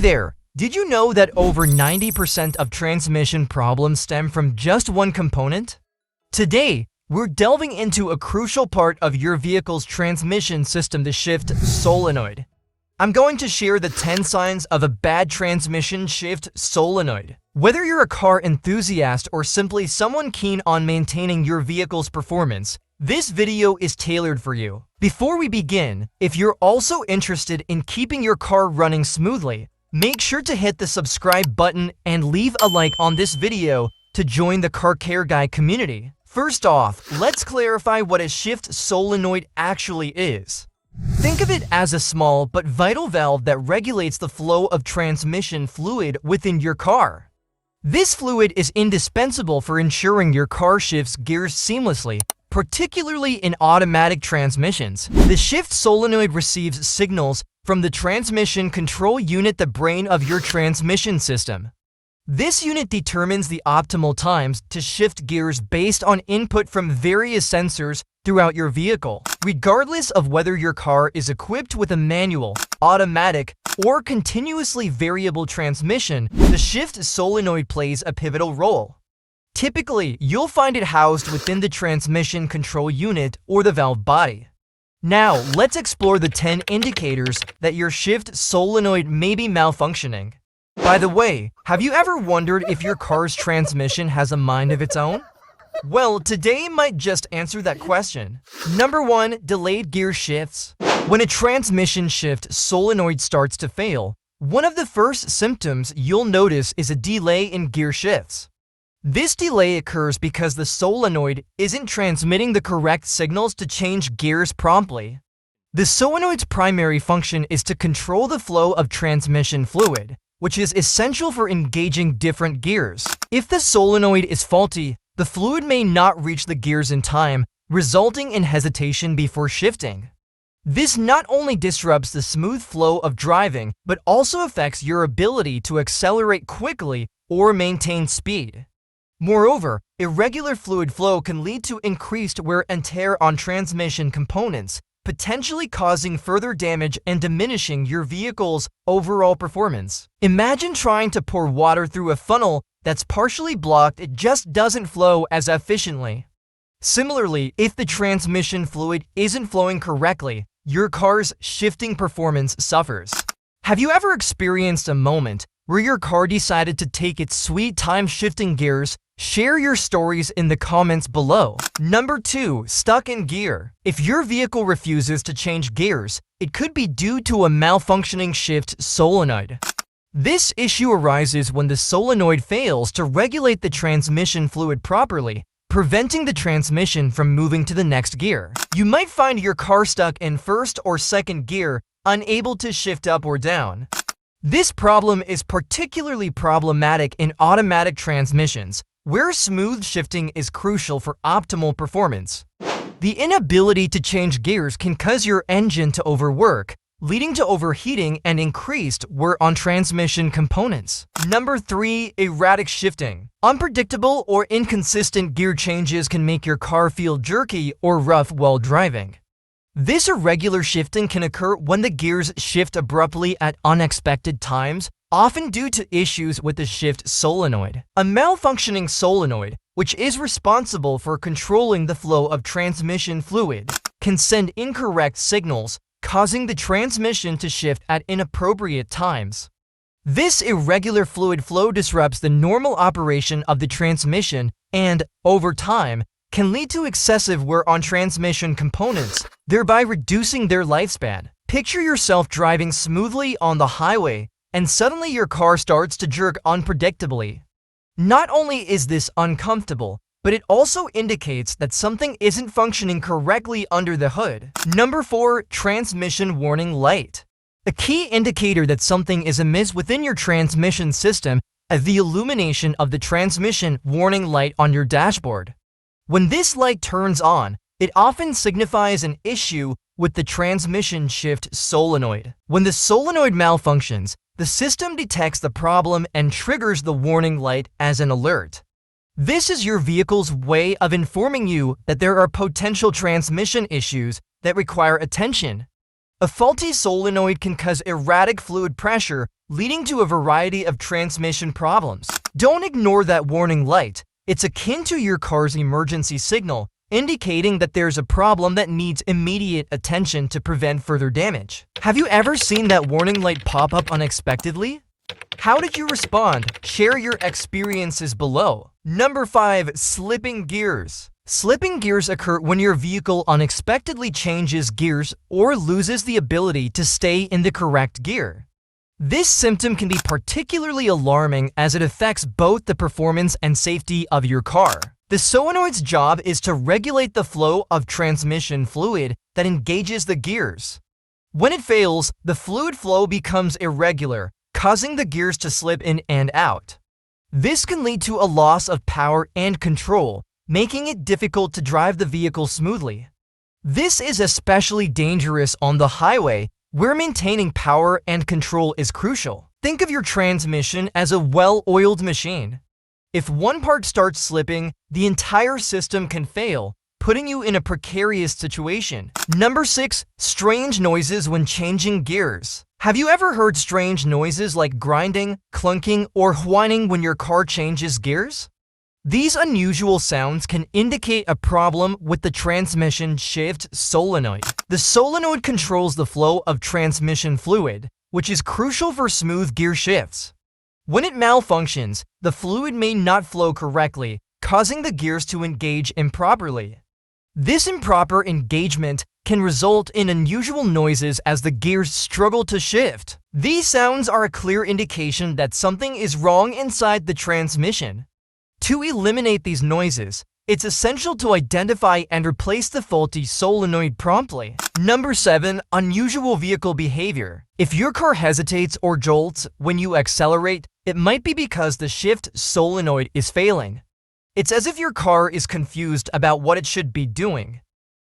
there! Did you know that over 90% of transmission problems stem from just one component? Today, we're delving into a crucial part of your vehicle's transmission system, the shift solenoid. I'm going to share the 10 signs of a bad transmission shift solenoid. Whether you're a car enthusiast or simply someone keen on maintaining your vehicle's performance, this video is tailored for you. Before we begin, if you're also interested in keeping your car running smoothly, make sure to hit the subscribe button and leave a like on this video to join the Car Care Guy community. First off, let's clarify what a shift solenoid actually is. Think of it as a small but vital valve that regulates the flow of transmission fluid within your car. This fluid is indispensable for ensuring your car shifts gears seamlessly, particularly in automatic transmissions. The shift solenoid receives signals from the transmission control unit, the brain of your transmission system. This unit determines the optimal times to shift gears based on input from various sensors throughout your vehicle. Regardless of whether your car is equipped with a manual, automatic, or continuously variable transmission, the shift solenoid plays a pivotal role. Typically, you'll find it housed within the transmission control unit or the valve body. Now, let's explore the 10 indicators that your shift solenoid may be malfunctioning. By the way, have you ever wondered if your car's transmission has a mind of its own? Well, today might just answer that question. Number 1. Delayed gear shifts. When a transmission shift solenoid starts to fail, one of the first symptoms you'll notice is a delay in gear shifts. This delay occurs because the solenoid isn't transmitting the correct signals to change gears promptly. The solenoid's primary function is to control the flow of transmission fluid, which is essential for engaging different gears. If the solenoid is faulty, the fluid may not reach the gears in time, resulting in hesitation before shifting. This not only disrupts the smooth flow of driving, but also affects your ability to accelerate quickly or maintain speed. Moreover, irregular fluid flow can lead to increased wear and tear on transmission components, potentially causing further damage and diminishing your vehicle's overall performance. Imagine trying to pour water through a funnel that's partially blocked. It just doesn't flow as efficiently. Similarly, if the transmission fluid isn't flowing correctly, your car's shifting performance suffers. Have you ever experienced a moment where your car decided to take its sweet time shifting gears? Share your stories in the comments below. Number 2. Stuck in gear. If your vehicle refuses to change gears, it could be due to a malfunctioning shift solenoid. This issue arises when the solenoid fails to regulate the transmission fluid properly, preventing the transmission from moving to the next gear. You might find your car stuck in first or second gear, unable to shift up or down. This problem is particularly problematic in automatic transmissions, where smooth shifting is crucial for optimal performance. The inability to change gears can cause your engine to overwork, leading to overheating and increased wear on transmission components. Number 3. Erratic shifting. Unpredictable or inconsistent gear changes can make your car feel jerky or rough while driving. This irregular shifting can occur when the gears shift abruptly at unexpected times, often due to issues with the shift solenoid. A malfunctioning solenoid, which is responsible for controlling the flow of transmission fluid, can send incorrect signals, causing the transmission to shift at inappropriate times. This irregular fluid flow disrupts the normal operation of the transmission and, over time, can lead to excessive wear on transmission components, thereby reducing their lifespan. Picture yourself driving smoothly on the highway, and suddenly your car starts to jerk unpredictably. Not only is this uncomfortable, but it also indicates that something isn't functioning correctly under the hood. Number 4. Transmission warning light. A key indicator that something is amiss within your transmission system is the illumination of the transmission warning light on your dashboard. When this light turns on, it often signifies an issue with the transmission shift solenoid. When the solenoid malfunctions, the system detects the problem and triggers the warning light as an alert. This is your vehicle's way of informing you that there are potential transmission issues that require attention. A faulty solenoid can cause erratic fluid pressure, leading to a variety of transmission problems. Don't ignore that warning light. It's akin to your car's emergency signal, indicating that there's a problem that needs immediate attention to prevent further damage. Have you ever seen that warning light pop up unexpectedly? How did you respond? Share your experiences below. Number 5. Slipping gears. Slipping gears occur when your vehicle unexpectedly changes gears or loses the ability to stay in the correct gear. This symptom can be particularly alarming as it affects both the performance and safety of your car. The solenoid's job is to regulate the flow of transmission fluid that engages the gears. When it fails, the fluid flow becomes irregular, causing the gears to slip in and out. This can lead to a loss of power and control, making it difficult to drive the vehicle smoothly. This is especially dangerous on the highway, where maintaining power and control is crucial. Think of your transmission as a well-oiled machine. If one part starts slipping, the entire system can fail, putting you in a precarious situation. Number 6. Strange noises when changing gears. Have you ever heard strange noises like grinding, clunking, or whining when your car changes gears? These unusual sounds can indicate a problem with the transmission shift solenoid. The solenoid controls the flow of transmission fluid, which is crucial for smooth gear shifts. When it malfunctions, the fluid may not flow correctly, causing the gears to engage improperly. This improper engagement can result in unusual noises as the gears struggle to shift. These sounds are a clear indication that something is wrong inside the transmission. To eliminate these noises, it's essential to identify and replace the faulty solenoid promptly. Number 7. Unusual vehicle behavior. If your car hesitates or jolts when you accelerate, it might be because the shift solenoid is failing. It's as if your car is confused about what it should be doing.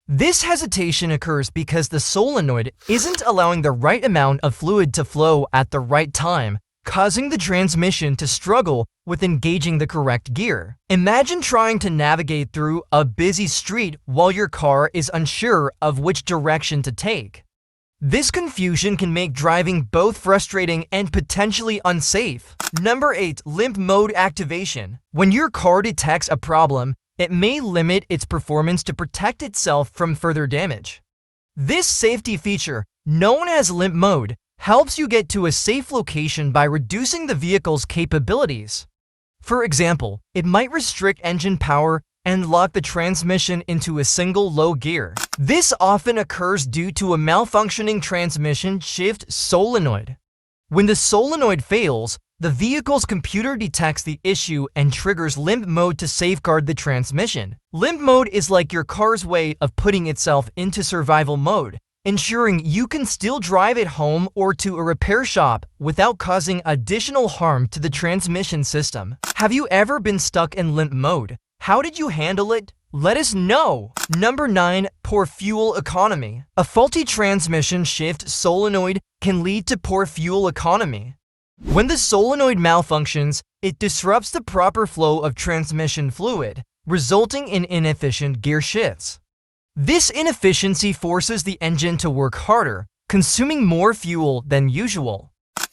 This hesitation occurs because the solenoid isn't allowing the right amount of fluid to flow at the right time, causing the transmission to struggle with engaging the correct gear. Imagine trying to navigate through a busy street while your car is unsure of which direction to take. This confusion can make driving both frustrating and potentially unsafe. Number 8. Limp mode activation. When your car detects a problem, it may limit its performance to protect itself from further damage. This safety feature, known as limp mode, helps you get to a safe location by reducing the vehicle's capabilities. For example, it might restrict engine power and lock the transmission into a single low gear. This often occurs due to a malfunctioning transmission shift solenoid. When the solenoid fails, the vehicle's computer detects the issue and triggers limp mode to safeguard the transmission. Limp mode is like your car's way of putting itself into survival mode, ensuring you can still drive it home or to a repair shop without causing additional harm to the transmission system. Have you ever been stuck in limp mode? How did you handle it? Let us know! Number 9. Poor fuel economy. A faulty transmission shift solenoid can lead to poor fuel economy. When the solenoid malfunctions, it disrupts the proper flow of transmission fluid, resulting in inefficient gear shifts. This inefficiency forces the engine to work harder, consuming more fuel than usual.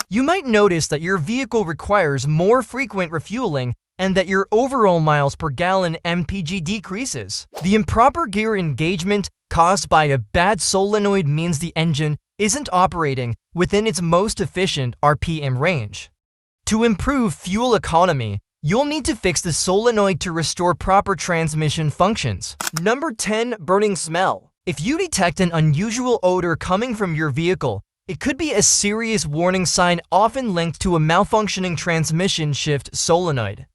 You might notice that your vehicle requires more frequent refueling and that your overall miles per gallon MPG decreases. The improper gear engagement caused by a bad solenoid means the engine isn't operating within its most efficient RPM range. To improve fuel economy, you'll need to fix the solenoid to restore proper transmission functions. Number 10. Burning smell. If you detect an unusual odor coming from your vehicle, it could be a serious warning sign often linked to a malfunctioning transmission shift solenoid.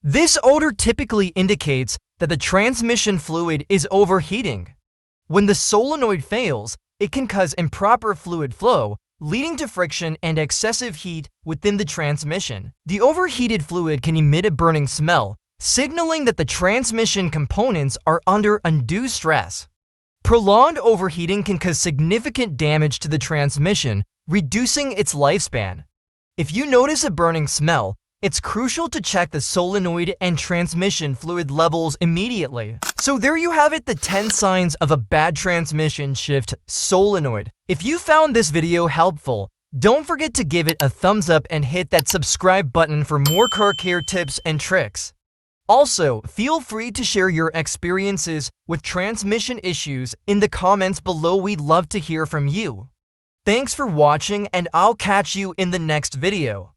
This odor typically indicates that the transmission fluid is overheating. When the solenoid fails, it can cause improper fluid flow, leading to friction and excessive heat within the transmission. The overheated fluid can emit a burning smell, signaling that the transmission components are under undue stress. Prolonged overheating can cause significant damage to the transmission, reducing its lifespan. If you notice a burning smell, it's crucial to check the solenoid and transmission fluid levels immediately. So there you have it, the 10 signs of a bad transmission shift solenoid. If you found this video helpful, don't forget to give it a thumbs up and hit that subscribe button for more car care tips and tricks. Also, feel free to share your experiences with transmission issues in the comments below. We'd love to hear from you. Thanks for watching, and I'll catch you in the next video.